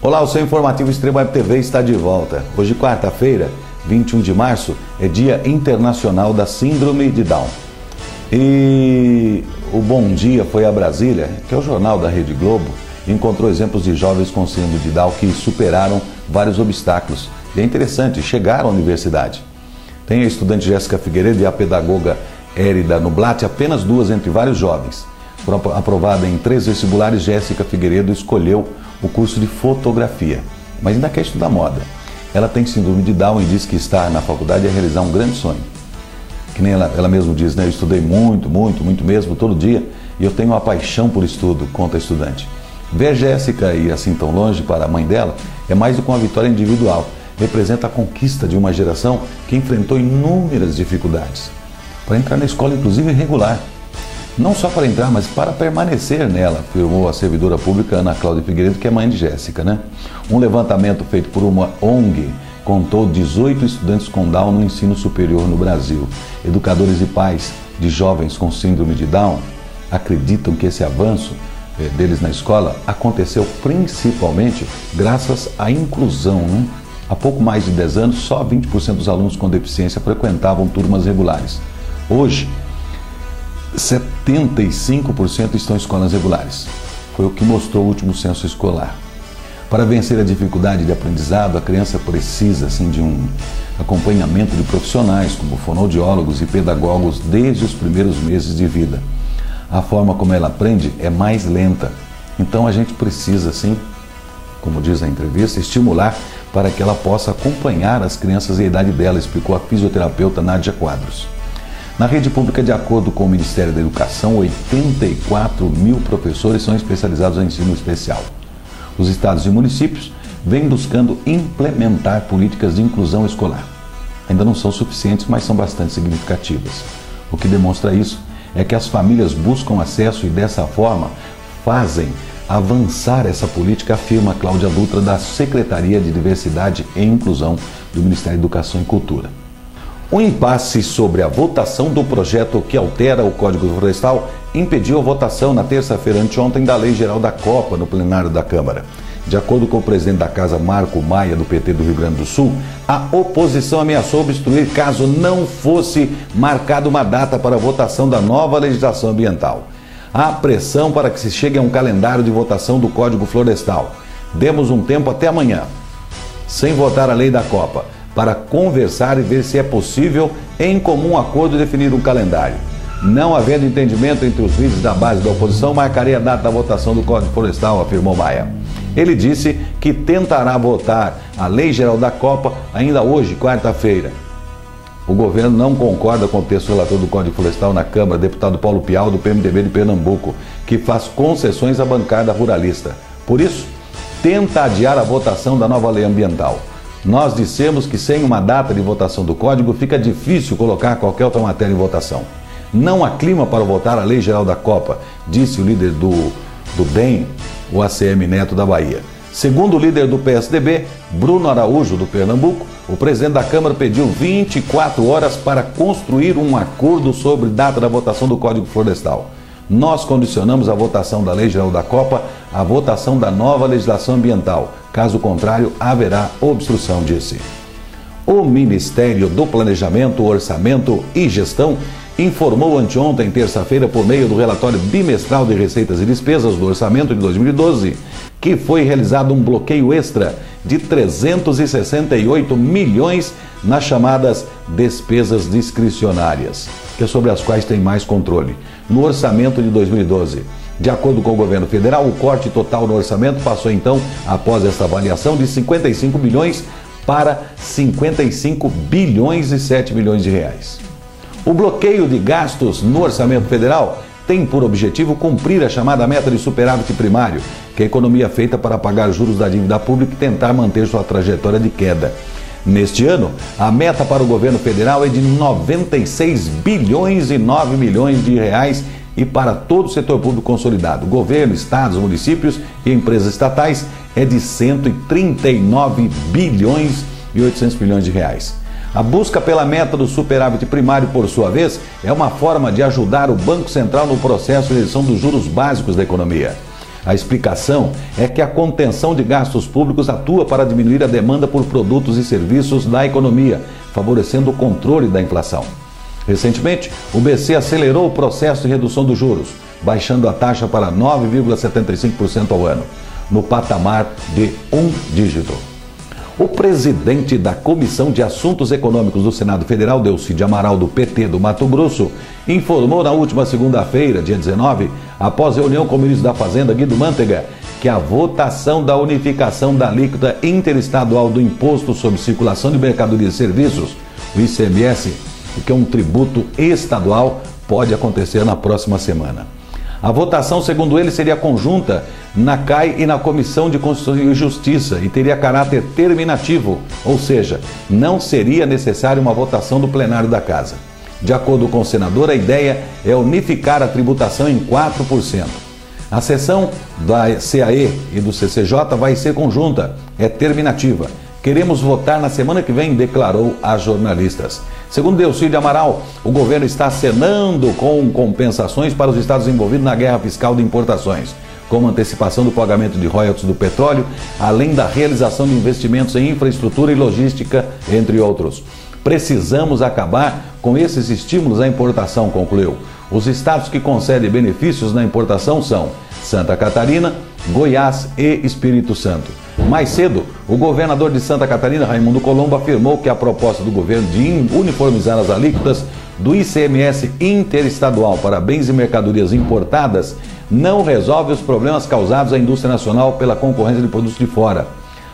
Olá, o seu informativo Extremo Web TV está de volta. Hoje, quarta-feira, 21 de março, é Dia Internacional da Síndrome de Down. E o Bom Dia foi a Brasília, que é o jornal da Rede Globo, e encontrou exemplos de jovens com síndrome de Down que superaram vários obstáculos. E é interessante, chegaram à universidade. Tem a estudante Jéssica Figueiredo e a pedagoga Érida Nublat, apenas duas entre vários jovens. Aprovada em 3 vestibulares, Jéssica Figueiredo escolheu o curso de fotografia, mas ainda quer estudar moda. Ela tem síndrome de Down e diz que estar na faculdade é realizar um grande sonho. Que nem ela mesma diz, né? Eu estudei muito mesmo, todo dia, e eu tenho uma paixão por estudo, conta a estudante. Ver Jéssica ir assim tão longe para a mãe dela é mais do que uma vitória individual. Representa a conquista de uma geração que enfrentou inúmeras dificuldades. Para entrar na escola, inclusive regular. Não só para entrar, mas para permanecer nela, afirmou a servidora pública Ana Cláudia Figueiredo, que é mãe de Jéssica, né? Um levantamento feito por uma ONG contou 18 estudantes com Down no ensino superior no Brasil. Educadores e pais de jovens com síndrome de Down acreditam que esse avanço deles na escola aconteceu principalmente graças à inclusão, né? Há pouco mais de 10 anos, só 20% dos alunos com deficiência frequentavam turmas regulares. Hoje, 75% estão em escolas regulares. Foi o que mostrou o último censo escolar. Para vencer a dificuldade de aprendizado, a criança precisa de um acompanhamento de profissionais, como fonoaudiólogos e pedagogos, desde os primeiros meses de vida. A forma como ela aprende é mais lenta. Então a gente precisa, como diz a entrevista, estimular para que ela possa acompanhar as crianças e a idade dela, explicou a fisioterapeuta Nádia Quadros. Na rede pública, de acordo com o Ministério da Educação, 84 mil professores são especializados em ensino especial. Os estados e municípios vêm buscando implementar políticas de inclusão escolar. Ainda não são suficientes, mas são bastante significativas. O que demonstra isso é que as famílias buscam acesso e, dessa forma, fazem avançar essa política, afirma Cláudia Dutra, da Secretaria de Diversidade e Inclusão do Ministério da Educação e Cultura. O impasse sobre a votação do projeto que altera o Código Florestal impediu a votação na terça-feira anteontem da Lei Geral da Copa no plenário da Câmara. De acordo com o presidente da Casa, Marco Maia, do PT do Rio Grande do Sul, a oposição ameaçou obstruir caso não fosse marcada uma data para a votação da nova legislação ambiental. Há pressão para que se chegue a um calendário de votação do Código Florestal. Demos um tempo até amanhã, sem votar a Lei da Copa, para conversar e ver se é possível, em comum acordo, definir um calendário. Não havendo entendimento entre os líderes da base da oposição, marcarei a data da votação do Código Florestal, afirmou Maia. Ele disse que tentará votar a Lei Geral da Copa ainda hoje, quarta-feira. O governo não concorda com o texto relator do Código Florestal na Câmara, deputado Paulo Pial, do PMDB de Pernambuco, que faz concessões à bancada ruralista. Por isso, tenta adiar a votação da nova lei ambiental. Nós dissemos que sem uma data de votação do Código fica difícil colocar qualquer outra matéria em votação. Não há clima para votar a Lei Geral da Copa, disse o líder do DEM, o ACM Neto da Bahia. Segundo o líder do PSDB, Bruno Araújo, do Pernambuco, o presidente da Câmara pediu 24 horas para construir um acordo sobre data da votação do Código Florestal. Nós condicionamos a votação da Lei Geral da Copa à votação da nova legislação ambiental. Caso contrário, haverá obstrução, disse. O Ministério do Planejamento, Orçamento e Gestão informou anteontem, terça-feira, por meio do relatório bimestral de receitas e despesas do orçamento de 2012, que foi realizado um bloqueio extra de 368 milhões nas chamadas despesas discricionárias, que é sobre as quais tem mais controle, no orçamento de 2012. De acordo com o governo federal, o corte total no orçamento passou então, após esta avaliação, de 55 bilhões para 55 bilhões e 7 milhões de reais. O bloqueio de gastos no orçamento federal tem por objetivo cumprir a chamada meta de superávit primário, que é a economia feita para pagar juros da dívida pública e tentar manter sua trajetória de queda. Neste ano, a meta para o governo federal é de 96 bilhões e 9 milhões de reais e para todo o setor público consolidado, governo, estados, municípios e empresas estatais, é de 139 bilhões e 800 milhões de reais. A busca pela meta do superávit primário, por sua vez, é uma forma de ajudar o Banco Central no processo de redução dos juros básicos da economia. A explicação é que a contenção de gastos públicos atua para diminuir a demanda por produtos e serviços da economia, favorecendo o controle da inflação. Recentemente, o BC acelerou o processo de redução dos juros, baixando a taxa para 9,75% ao ano, no patamar de um dígito. O presidente da Comissão de Assuntos Econômicos do Senado Federal, Delcy de Amaral, do PT do Mato Grosso, informou na última segunda-feira, dia 19, após reunião com o ministro da Fazenda, Guido Mantega, que a votação da unificação da alíquota interestadual do Imposto sobre Circulação de Mercadorias e Serviços, o ICMS, que é um tributo estadual, pode acontecer na próxima semana. A votação, segundo ele, seria conjunta na CAI e na Comissão de Constituição e Justiça e teria caráter terminativo, ou seja, não seria necessária uma votação do plenário da Casa. De acordo com o senador, a ideia é unificar a tributação em 4%. A sessão da CAE e do CCJ vai ser conjunta, é terminativa. Queremos votar na semana que vem, declarou a jornalistas. Segundo Delcy de Amaral, o governo está acenando com compensações para os estados envolvidos na guerra fiscal de importações, como antecipação do pagamento de royalties do petróleo, além da realização de investimentos em infraestrutura e logística, entre outros. Precisamos acabar com esses estímulos à importação, concluiu. Os estados que concedem benefícios na importação são Santa Catarina, Goiás e Espírito Santo. Mais cedo, o governador de Santa Catarina, Raimundo Colombo, afirmou que a proposta do governo de uniformizar as alíquotas do ICMS interestadual para bens e mercadorias importadas não resolve os problemas causados à indústria nacional pela concorrência de produtos de fora.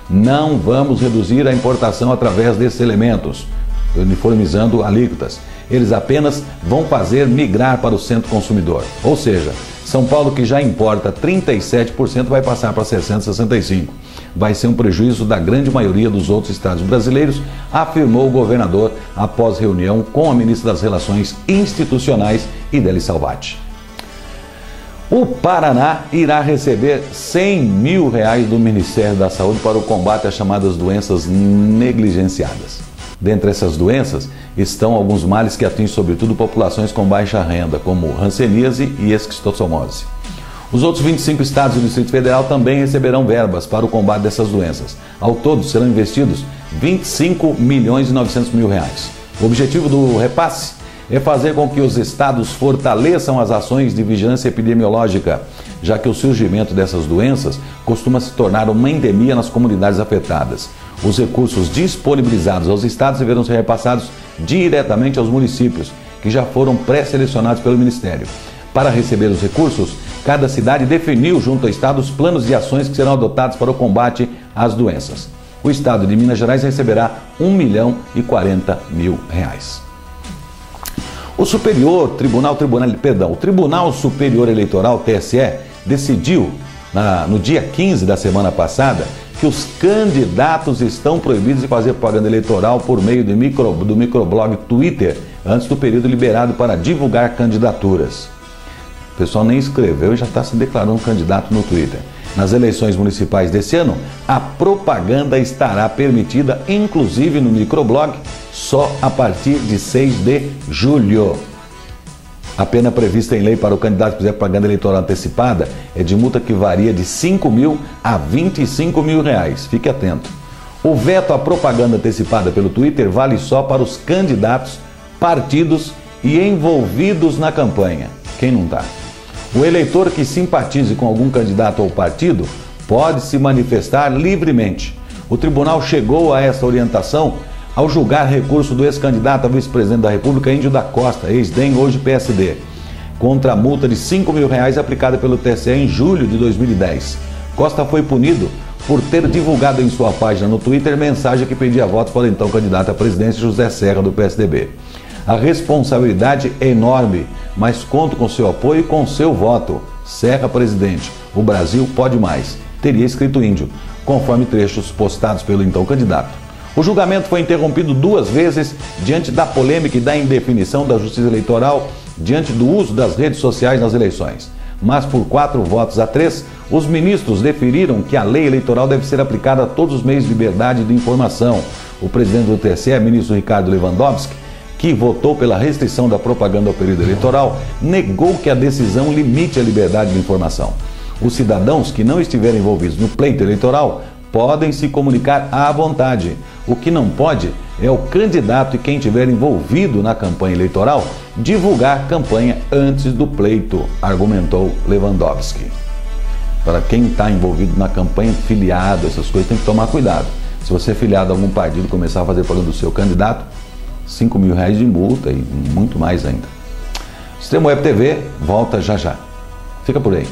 Não vamos reduzir a importação através desses elementos, uniformizando alíquotas. Eles apenas vão fazer migrar para o centro consumidor. Ou seja, São Paulo, que já importa 37%, vai passar para 60%, 65%. Vai ser um prejuízo da grande maioria dos outros estados brasileiros, afirmou o governador após reunião com a ministra das Relações Institucionais, Ideli Salvati. O Paraná irá receber R$100 mil do Ministério da Saúde para o combate às chamadas doenças negligenciadas. Dentre essas doenças estão alguns males que atingem sobretudo populações com baixa renda, como hanseníase e esquistossomose. Os outros 25 estados do Distrito Federal também receberão verbas para o combate dessas doenças. Ao todo serão investidos R$25.900.000. O objetivo do repasse é fazer com que os estados fortaleçam as ações de vigilância epidemiológica, já que o surgimento dessas doenças costuma se tornar uma endemia nas comunidades afetadas. Os recursos disponibilizados aos estados deverão ser repassados diretamente aos municípios, que já foram pré-selecionados pelo Ministério. Para receber os recursos, cada cidade definiu junto ao estado os planos de ações que serão adotados para o combate às doenças. O estado de Minas Gerais receberá R$1.040.000. O Tribunal Superior Eleitoral, TSE, decidiu no dia 15 da semana passada que os candidatos estão proibidos de fazer propaganda eleitoral por meio do microblog Twitter antes do período liberado para divulgar candidaturas. O pessoal nem escreveu e já está se declarando candidato no Twitter. Nas eleições municipais desse ano, a propaganda estará permitida, inclusive no microblog, só a partir de 6 de julho. A pena prevista em lei para o candidato que fizer propaganda eleitoral antecipada é de multa que varia de R$5.000 a R$25.000. Fique atento. O veto à propaganda antecipada pelo Twitter vale só para os candidatos, partidos e envolvidos na campanha. Quem não está? O eleitor que simpatize com algum candidato ou partido pode se manifestar livremente. O tribunal chegou a essa orientação ao julgar recurso do ex-candidato a vice-presidente da República, Índio da Costa, ex-DEM, hoje PSD, contra a multa de R$5.000 aplicada pelo TSE em julho de 2010. Costa foi punido por ter divulgado em sua página no Twitter mensagem que pedia votos para o então candidato à presidência José Serra, do PSDB. A responsabilidade é enorme, mas conto com seu apoio e com seu voto. Serra, presidente. O Brasil pode mais. Teria escrito Índio, conforme trechos postados pelo então candidato. O julgamento foi interrompido 2 vezes diante da polêmica e da indefinição da Justiça Eleitoral diante do uso das redes sociais nas eleições. Mas por 4 votos a 3, os ministros deferiram que a lei eleitoral deve ser aplicada a todos os meios de liberdade de informação. O presidente do TSE, ministro Ricardo Lewandowski, que votou pela restrição da propaganda ao período eleitoral, negou que a decisão limite a liberdade de informação. Os cidadãos que não estiverem envolvidos no pleito eleitoral podem se comunicar à vontade. O que não pode é o candidato e quem estiver envolvido na campanha eleitoral divulgar a campanha antes do pleito, argumentou Lewandowski. Para quem está envolvido na campanha, filiado, essas coisas, tem que tomar cuidado. Se você é filiado a algum partido e começar a fazer propaganda do seu candidato, R$5 mil de multa e muito mais ainda. Extremo Web TV volta já já. Fica por aí.